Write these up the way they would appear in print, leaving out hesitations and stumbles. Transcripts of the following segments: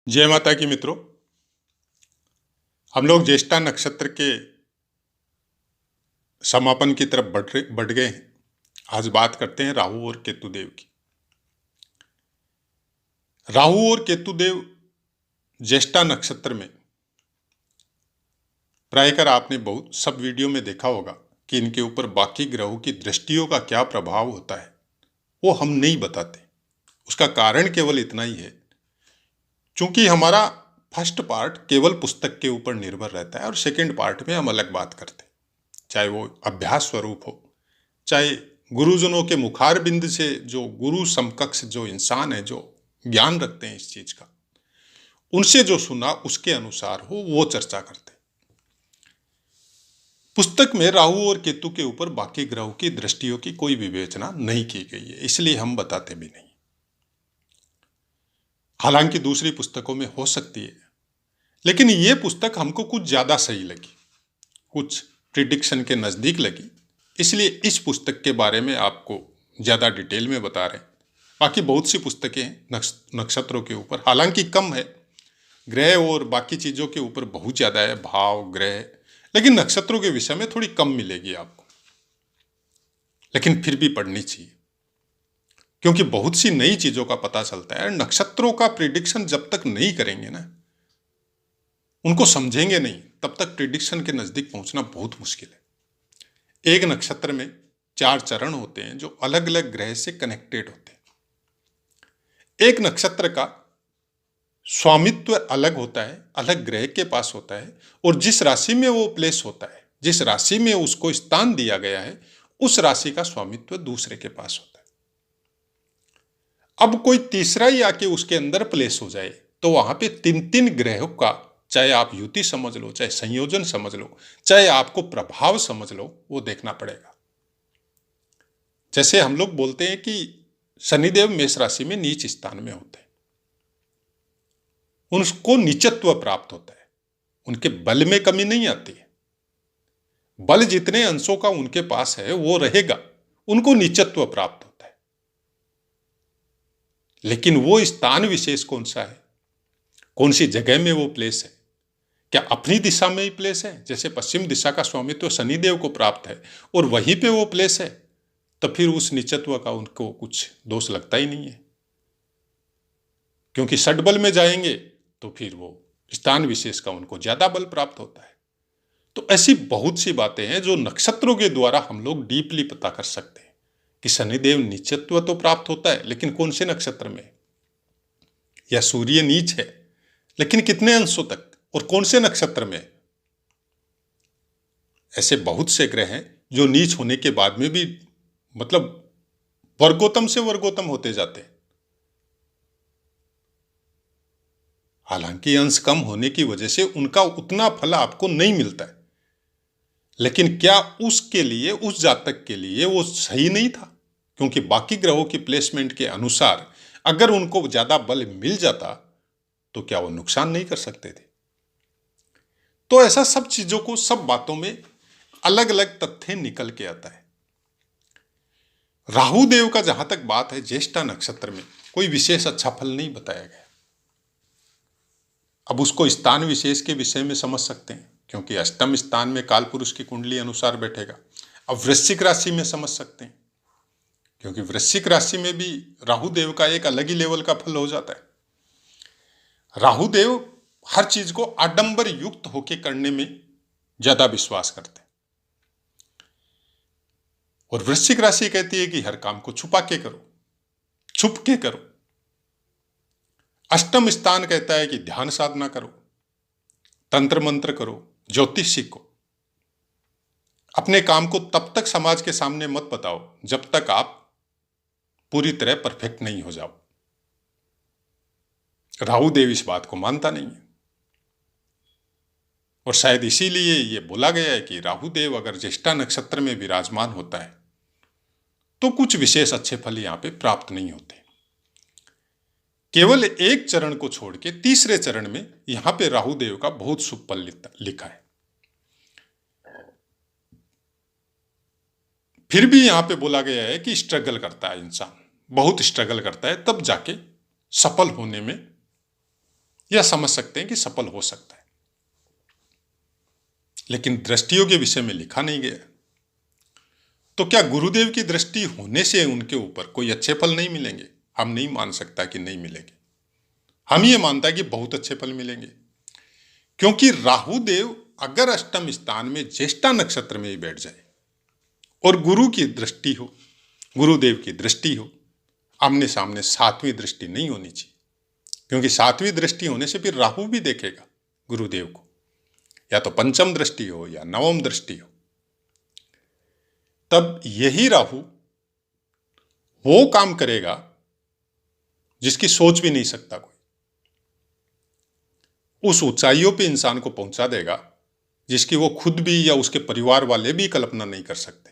जय माता की मित्रों। हम लोग ज्येष्ठा नक्षत्र के समापन की तरफ बढ़ गए हैं। आज बात करते हैं राहु और केतु देव की। राहु और केतु देव ज्येष्ठा नक्षत्र में प्रायकर आपने बहुत सब वीडियो में देखा होगा कि इनके ऊपर बाकी ग्रहों की दृष्टियों का क्या प्रभाव होता है वो हम नहीं बताते। उसका कारण केवल इतना ही है, चूंकि हमारा फर्स्ट पार्ट केवल पुस्तक के ऊपर निर्भर रहता है और सेकंड पार्ट में हम अलग बात करते हैं, चाहे वो अभ्यास स्वरूप हो, चाहे गुरुजनों के मुखार बिंद से जो गुरु समकक्ष जो इंसान है, जो ज्ञान रखते हैं इस चीज का, उनसे जो सुना उसके अनुसार हो वो चर्चा करते हैं। पुस्तक में राहु और केतु के ऊपर बाकी ग्रहों की दृष्टियों की कोई विवेचना नहीं की गई है, इसलिए हम बताते भी नहीं। हालांकि दूसरी पुस्तकों में हो सकती है, लेकिन ये पुस्तक हमको कुछ ज्यादा सही लगी, कुछ प्रिडिक्शन के नजदीक लगी, इसलिए इस पुस्तक के बारे में आपको ज्यादा डिटेल में बता रहे हैं। बाकी बहुत सी पुस्तकें हैं नक्षत्रों के ऊपर, हालांकि कम है। ग्रह और बाकी चीजों के ऊपर बहुत ज्यादा है, भाव ग्रह, लेकिन नक्षत्रों के विषय में थोड़ी कम मिलेगी आपको। लेकिन फिर भी पढ़नी चाहिए, क्योंकि बहुत सी नई चीजों का पता चलता है। नक्षत्रों का प्रिडिक्शन जब तक नहीं करेंगे ना, उनको समझेंगे नहीं, तब तक प्रिडिक्शन के नजदीक पहुंचना बहुत मुश्किल है। एक नक्षत्र में 4 चरण होते हैं जो अलग अलग ग्रह से कनेक्टेड होते हैं। एक नक्षत्र का स्वामित्व अलग होता है, अलग ग्रह के पास होता है, और जिस राशि में वो प्लेस होता है, जिस राशि में उसको स्थान दिया गया है, उस राशि का स्वामित्व दूसरे के पास होता है। अब कोई तीसरा ही आके उसके अंदर प्लेस हो जाए तो वहां पे 3-3 ग्रहों का, चाहे आप युति समझ लो, चाहे संयोजन समझ लो, चाहे आपको प्रभाव समझ लो, वो देखना पड़ेगा। जैसे हम लोग बोलते हैं कि शनिदेव मेष राशि में नीच स्थान में होते हैं, उनको नीचत्व प्राप्त होता है, उनके बल में कमी नहीं आती है। बल जितने अंशों का उनके पास है वो रहेगा, उनको नीचत्व प्राप्त होता है। लेकिन वो स्थान विशेष कौन सा है, कौन सी जगह में वो प्लेस है, क्या अपनी दिशा में ही प्लेस है, जैसे पश्चिम दिशा का स्वामित्व शनिदेव को प्राप्त है और वहीं पे वो प्लेस है, तो फिर उस नीचत्व का उनको कुछ दोष लगता ही नहीं है। क्योंकि षड्बल में जाएंगे तो फिर वो स्थान विशेष का उनको ज्यादा बल प्राप्त होता है। तो ऐसी बहुत सी बातें हैं जो नक्षत्रों के द्वारा हम लोग डीपली पता कर सकते हैं कि शनिदेव नीचत्व तो प्राप्त होता है, लेकिन कौन से नक्षत्र में, या सूर्य नीच है लेकिन कितने अंशों तक और कौन से नक्षत्र में। ऐसे बहुत से ग्रह हैं जो नीच होने के बाद में भी मतलब वर्गोत्तम से वर्गोत्तम होते जाते हैं। हालांकि अंश कम होने की वजह से उनका उतना फल आपको नहीं मिलता है, लेकिन क्या उसके लिए, उस जातक के लिए वो सही नहीं था? क्योंकि बाकी ग्रहों की प्लेसमेंट के अनुसार अगर उनको ज्यादा बल मिल जाता तो क्या वो नुकसान नहीं कर सकते थे? तो ऐसा सब चीजों को, सब बातों में अलग अलग तथ्य निकल के आता है। राहु देव का जहां तक बात है, ज्येष्ठा नक्षत्र में कोई विशेष अच्छा फल नहीं बताया गया। अब उसको स्थान विशेष के विषय में समझ सकते हैं, क्योंकि अष्टम स्थान में काल पुरुष की कुंडली अनुसार बैठेगा। अब वृश्चिक राशि में समझ सकते हैं, क्योंकि वृश्चिक राशि में भी राहु देव का एक अलग ही लेवल का फल हो जाता है। राहु देव हर चीज को आडंबर युक्त होके करने में ज्यादा विश्वास करते हैं, और वृश्चिक राशि कहती है कि हर काम को छुपा के करो, छुप के करो। अष्टम स्थान कहता है कि ध्यान साधना करो, तंत्र मंत्र करो, ज्योतिष सीखो। अपने काम को तब तक समाज के सामने मत बताओ जब तक आप पूरी तरह परफेक्ट नहीं हो जाओ। राहु देव इस बात को मानता नहीं है, और शायद इसीलिए ये बोला गया है कि राहु देव अगर ज्येष्ठा नक्षत्र में विराजमान होता है तो कुछ विशेष अच्छे फल यहां पे प्राप्त नहीं होते। केवल एक चरण को छोड़ के तीसरे चरण में यहां पे राहु देव का बहुत शुभ फल लिखा है। फिर भी यहां पे बोला गया है कि स्ट्रगल करता है इंसान, बहुत स्ट्रगल करता है, तब जाके सफल होने में या समझ सकते हैं कि सफल हो सकता है। लेकिन दृष्टियों के विषय में लिखा नहीं गया। तो क्या गुरुदेव की दृष्टि होने से उनके ऊपर कोई अच्छे फल नहीं मिलेंगे? हम नहीं मान सकता कि नहीं मिलेंगे। हम ये मानता है कि बहुत अच्छे फल मिलेंगे, क्योंकि राहु देव अगर अष्टम स्थान में ज्येष्ठा नक्षत्र में ही बैठ जाए और गुरु की दृष्टि हो, गुरुदेव की दृष्टि हो, आमने सामने सातवीं दृष्टि नहीं होनी चाहिए, क्योंकि सातवीं दृष्टि होने से फिर राहु भी देखेगा गुरुदेव को, या तो पंचम दृष्टि हो या नवम दृष्टि हो। तब यही राहु वो काम करेगा जिसकी सोच भी नहीं सकता कोई, उस ऊंचाइयों पे इंसान को पहुंचा देगा जिसकी वो खुद भी या उसके परिवार वाले भी कल्पना नहीं कर सकते।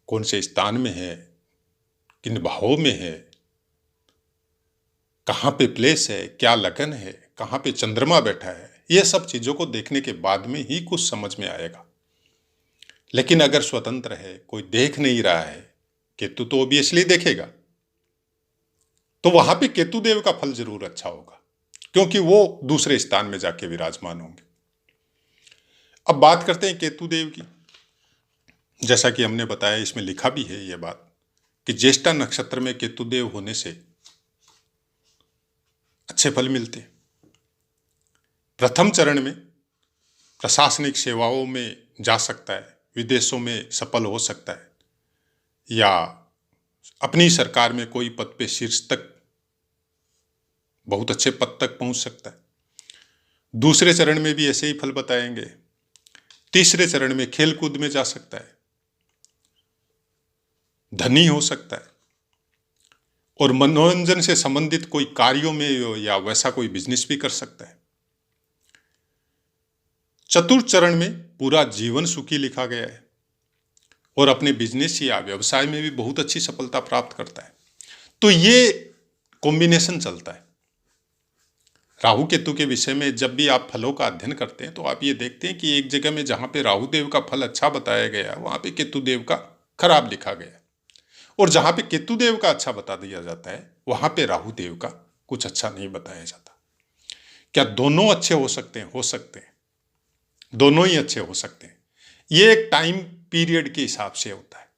कौन से स्थान में है, किन भावों में है, कहां पे प्लेस है, क्या लगन है, कहां पे चंद्रमा बैठा है, ये सब चीजों को देखने के बाद में ही कुछ समझ में आएगा। लेकिन अगर स्वतंत्र है, कोई देख नहीं रहा है, केतु तो ऑब्वियसली देखेगा, तो वहां पे केतु देव का फल जरूर अच्छा होगा, क्योंकि वो दूसरे स्थान में जाके विराजमान होंगे। अब बात करते हैं केतु देव की। जैसा कि हमने बताया, इसमें लिखा भी है यह बात कि ज्येष्ठा नक्षत्र में केतु देव होने से अच्छे फल मिलते हैं। प्रथम चरण में प्रशासनिक सेवाओं में जा सकता है, विदेशों में सफल हो सकता है, या अपनी सरकार में कोई पद पे शीर्ष तक, बहुत अच्छे पद तक पहुंच सकता है। दूसरे चरण में भी ऐसे ही फल बताएंगे। तीसरे चरण में खेल कूद में जा सकता है, धनी हो सकता है, और मनोरंजन से संबंधित कोई कार्यों में या वैसा कोई बिजनेस भी कर सकता है। चतुर्थ चरण में पूरा जीवन सुखी लिखा गया है और अपने बिजनेस या व्यवसाय में भी बहुत अच्छी सफलता प्राप्त करता है। तो ये कॉम्बिनेशन चलता है। राहु केतु के विषय में जब भी आप फलों का अध्ययन करते हैं तो आप ये देखते हैं कि एक जगह में जहां पे राहु देव का फल अच्छा बताया गया वहां पे केतु देव का खराब लिखा गया, और जहां पे केतु देव का अच्छा बता दिया जाता है वहां पे राहु देव का कुछ अच्छा नहीं बताया जाता। क्या दोनों अच्छे हो सकते हैं? हो सकते हैं, दोनों ही अच्छे हो सकते हैं। ये एक टाइम पीरियड के हिसाब से होता है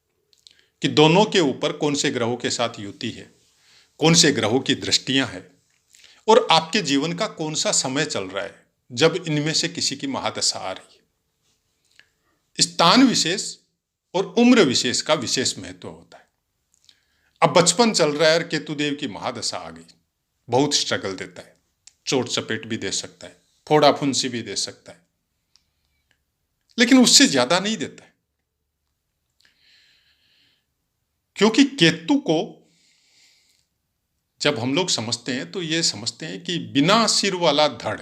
कि दोनों के ऊपर कौन से ग्रहों के साथ युति है, कौन से ग्रहों की दृष्टियां हैं, और आपके जीवन का कौन सा समय चल रहा है जब इनमें से किसी की महादशा आ रही है। स्थान विशेष और उम्र विशेष का विशेष महत्व होता है। अब बचपन चल रहा है और केतुदेव की महादशा आ गई, बहुत स्ट्रगल देता है, चोट चपेट भी दे सकता है, फोड़ा फुंसी भी दे सकता है, लेकिन उससे ज्यादा नहीं देता है। क्योंकि केतु को जब हम लोग समझते हैं तो ये समझते हैं कि बिना सिर वाला धड़,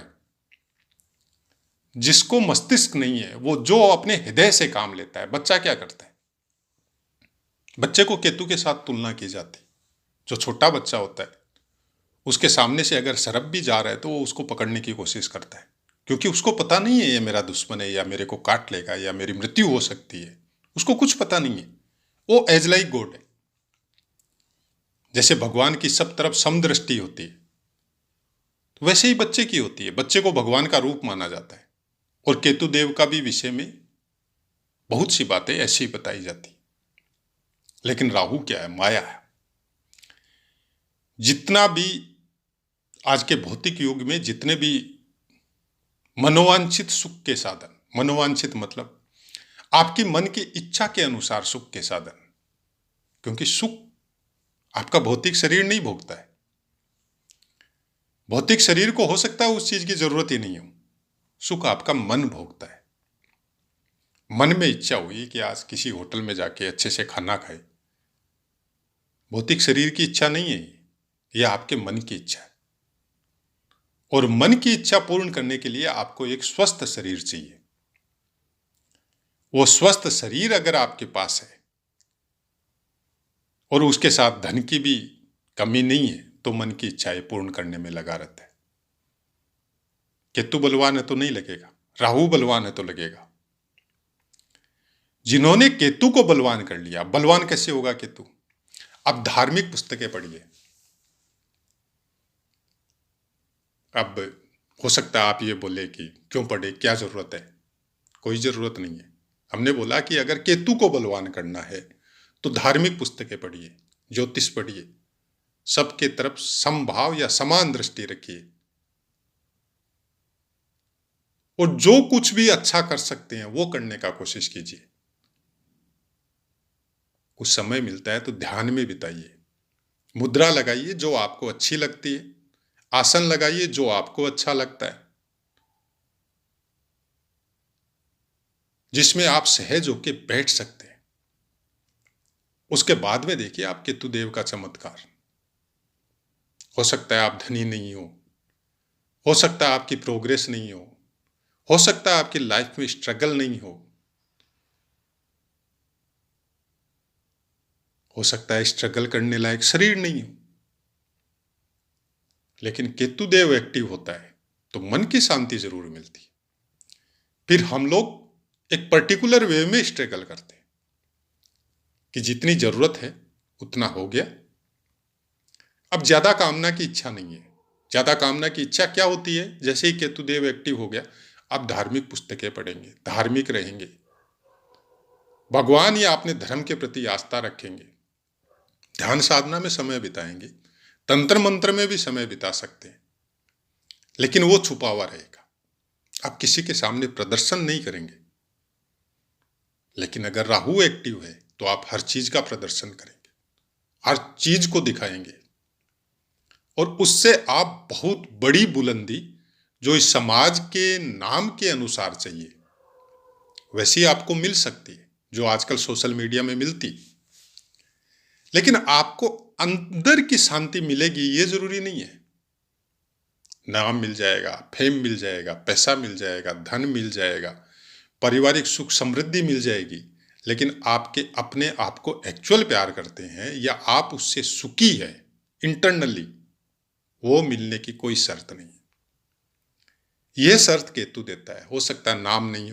जिसको मस्तिष्क नहीं है, वो जो अपने हृदय से काम लेता है। बच्चा क्या करता है? बच्चे को केतु के साथ तुलना की जाती है। जो छोटा बच्चा होता है उसके सामने से अगर सरप भी जा रहा है तो वो उसको पकड़ने की कोशिश करता है, क्योंकि उसको पता नहीं है ये मेरा दुश्मन है या मेरे को काट लेगा या मेरी मृत्यु हो सकती है। उसको कुछ पता नहीं है, वो एज लाइक गॉड है। जैसे भगवान की सब तरफ समदृष्टि होती है, तो वैसे ही बच्चे की होती है। बच्चे को भगवान का रूप माना जाता है, और केतु देव का भी विषय में बहुत सी बातें ऐसी ही बताई जाती। लेकिन राहु क्या है? माया है। जितना भी आज के भौतिक युग में जितने भी मनोवांछित सुख के साधन, मनोवांछित मतलब आपकी मन की इच्छा के अनुसार सुख के साधन, क्योंकि सुख आपका भौतिक शरीर नहीं भोगता है। भौतिक शरीर को हो सकता है उस चीज की जरूरत ही नहीं हो, सुख आपका मन भोगता है। मन में इच्छा हुई कि आज किसी होटल में जाके अच्छे से खाना खाए, भौतिक शरीर की इच्छा नहीं है, यह आपके मन की इच्छा है। और मन की इच्छा पूर्ण करने के लिए आपको एक स्वस्थ शरीर चाहिए। वो स्वस्थ शरीर अगर आपके पास है और उसके साथ धन की भी कमी नहीं है, तो मन की इच्छाएं पूर्ण करने में लगा रहता है। केतु बलवान है तो नहीं लगेगा, राहु बलवान है तो लगेगा। जिन्होंने केतु को बलवान कर लिया, बलवान कैसे होगा केतु? अब धार्मिक पुस्तकें पढ़िए, अब हो सकता है आप ये बोले कि क्यों पढ़े, क्या जरूरत है? कोई जरूरत नहीं है। हमने बोला कि अगर केतु को बलवान करना है तो धार्मिक पुस्तकें पढ़िए, ज्योतिष पढ़िए, सबके तरफ समभाव या समान दृष्टि रखिए, और जो कुछ भी अच्छा कर सकते हैं वो करने का कोशिश कीजिए। कुछ समय मिलता है तो ध्यान में बिताइए, मुद्रा लगाइए जो आपको अच्छी लगती है, आसन लगाइए जो आपको अच्छा लगता है, जिसमें आप सहज होके बैठ सकते हैं। उसके बाद में देखिए आप केतुदेव का चमत्कार। हो सकता है आप धनी नहीं हो सकता है आपकी प्रोग्रेस नहीं हो सकता है आपकी लाइफ में स्ट्रगल नहीं हो सकता है स्ट्रगल करने लायक शरीर नहीं हो, लेकिन केतुदेव एक्टिव होता है तो मन की शांति जरूर मिलती है। फिर हम लोग एक पर्टिकुलर वे में स्ट्रगल करते हैं कि जितनी जरूरत है उतना हो गया, अब ज्यादा कामना की इच्छा नहीं है। ज्यादा कामना की इच्छा क्या होती है? जैसे ही केतुदेव एक्टिव हो गया, आप धार्मिक पुस्तकें पढ़ेंगे, धार्मिक रहेंगे, भगवान या अपने धर्म के प्रति आस्था रखेंगे, ध्यान साधना में समय बिताएंगे, तंत्र मंत्र में भी समय बिता सकते हैं, लेकिन वो छुपा हुआ रहेगा। आप किसी के सामने प्रदर्शन नहीं करेंगे। लेकिन अगर राहु एक्टिव है तो आप हर चीज का प्रदर्शन करेंगे, हर चीज को दिखाएंगे, और उससे आप बहुत बड़ी बुलंदी जो इस समाज के नाम के अनुसार चाहिए वैसी आपको मिल सकती है, जो आजकल सोशल मीडिया में मिलती। लेकिन आपको अंदर की शांति मिलेगी ये जरूरी नहीं है। नाम मिल जाएगा, फेम मिल जाएगा, पैसा मिल जाएगा, धन मिल जाएगा, पारिवारिक सुख समृद्धि मिल जाएगी, लेकिन आपके अपने आप को एक्चुअल प्यार करते हैं या आप उससे सुखी है इंटरनली, वो मिलने की कोई शर्त नहीं है। यह शर्त केतु देता है। हो सकता है नाम नहीं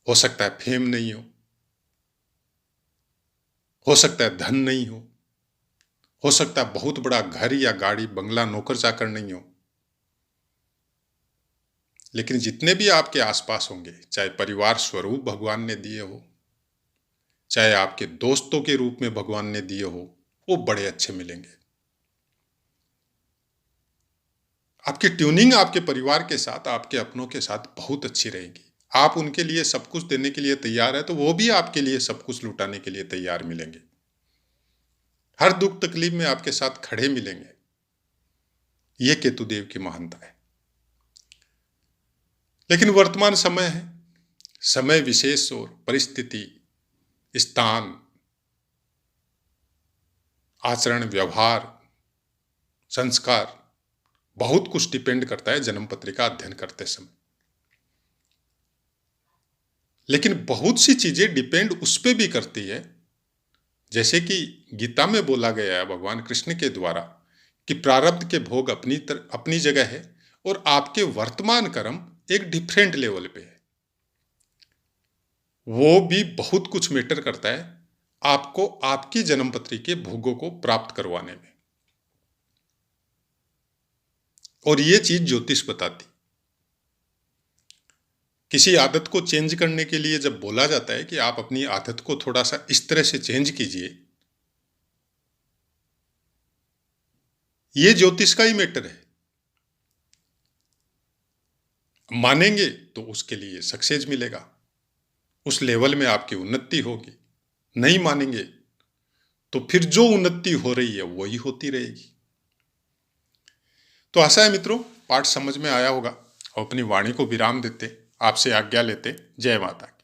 हो सकता है फेम नहीं हो सकता है धन नहीं हो सकता है बहुत बड़ा घर या गाड़ी बंगला नौकर चाकर नहीं हो, लेकिन जितने भी आपके आसपास होंगे, चाहे परिवार स्वरूप भगवान ने दिए हो, चाहे आपके दोस्तों के रूप में भगवान ने दिए हो, वो बड़े अच्छे मिलेंगे। आपकी ट्यूनिंग आपके परिवार के साथ, आपके अपनों के साथ बहुत अच्छी रहेगी। आप उनके लिए सब कुछ देने के लिए तैयार है तो वो भी आपके लिए सब कुछ लुटाने के लिए तैयार मिलेंगे। हर दुख तकलीफ में आपके साथ खड़े मिलेंगे। ये केतुदेव की महानता है। लेकिन वर्तमान समय है, समय विशेष और परिस्थिति, स्थान, आचरण, व्यवहार, संस्कार, बहुत कुछ डिपेंड करता है जन्म पत्रिका अध्ययन करते समय। लेकिन बहुत सी चीजें डिपेंड उस पर भी करती है, जैसे कि गीता में बोला गया है भगवान कृष्ण के द्वारा कि प्रारब्ध के भोग अपनी जगह है और आपके वर्तमान कर्म एक डिफरेंट लेवल पे है। वो भी बहुत कुछ मैटर करता है आपको आपकी जन्मपत्री के भोगों को प्राप्त करवाने में, और ये चीज ज्योतिष बताती। किसी आदत को चेंज करने के लिए जब बोला जाता है कि आप अपनी आदत को थोड़ा सा इस तरह से चेंज कीजिए, ये ज्योतिष का ही मैटर है। मानेंगे तो उसके लिए सक्सेस मिलेगा, उस लेवल में आपकी उन्नति होगी। नहीं मानेंगे तो फिर जो उन्नति हो रही है वही होती रहेगी। तो आशा है मित्रों पाठ समझ में आया होगा, और अपनी वाणी को विराम देते आपसे आज्ञा लेते। जय माता।